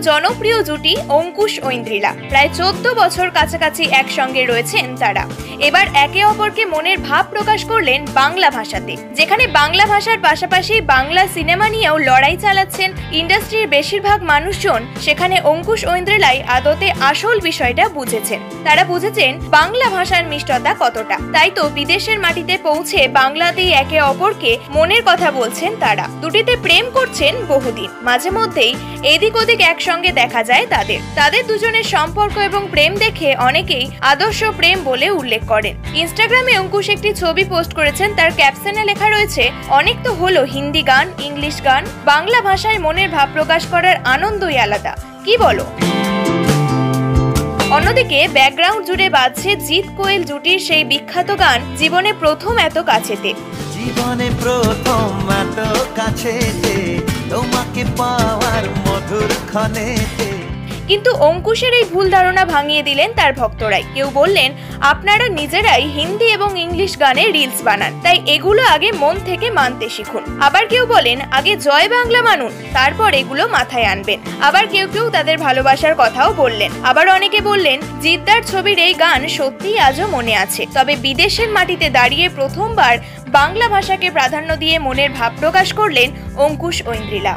জনপ্রিয় জুটি অঙ্কুশ ঐন্দ্রিলা। প্রায় 14 বছর কাছাকাছি একসঙ্গে রয়েছেন তারা। এবার একে অপরকে মনের ভাব প্রকাশ করলেন বাংলা ভাষাতে। যেখানে বাংলা ভাষার পাশাপাশি বাংলা সিনেমা নিয়েও লড়াই চালাচ্ছেন ইন্ডাস্ট্রির বেশিরভাগ মানুষজন, সেখানে অঙ্কুশ ঐন্দ্রিলাই আদতে আসল বিষয়টা বুঝেছেন। তারা বুঝেছেন বাংলা ভাষার মিষ্টতা কতটা। তাই তো বিদেশের মাটিতে পৌঁছে বাংলাতেই একে অপরকে মনের কথা বলছেন তারা। দুটিতে প্রেম করছেন বহুদিন। মাঝে মধ্যেই এদিক ওদিক একসঙ্গে দেখা যায় তাদের দুজনের সম্পর্ক এবং প্রেম দেখে অনেকেই আদর্শ প্রেম বলে উল্লেখ করেন। ইনস্টাগ্রামে অঙ্কুশ একটি ছবি পোস্ট করেছেন। তার ক্যাপশনে লেখা রয়েছে, অনেক তো হলো হিন্দি গান, ইংলিশ গান, বাংলা ভাষায় মনের ভাব প্রকাশ করার আনন্দই আলাদা, কি বলো? অন্যদিকে ব্যাকগ্রাউন্ড জুড়ে বাজছে জিৎ কোয়েল জুটির সেই বিখ্যাত গান জীবনে প্রথম এত কাছেতে। জীবনে প্রথম এত কাছেতে তোমাকে পাওয়ার মধুর ক্ষণেতে। কিন্তু অঙ্কুশের এই ভুল ধারণা ভাঙিয়ে দিলেন তার ভক্তরাই। কেউ বললেন, আপনারা নিজেরাই হিন্দি এবং ইংলিশ গানে রিলস বানান, তাই এগুলো আগে মন থেকে মানতে শিখুন। আবার কেউ বলেন, আগে জয় বাংলা মানুন, তারপর এগুলো মাথায় আনবেন। আবার কেউ তাদের ভালোবাসার কথাও বললেন। আবার অনেকে বললেন, জিদ্দার ছবির এই গান সত্যিই আজও মনে আছে। তবে বিদেশের মাটিতে দাঁড়িয়ে প্রথমবার বাংলা ভাষাকে প্রাধান্য দিয়ে মনের ভাব প্রকাশ করলেন অঙ্কুশ ঐন্দ্রিলা।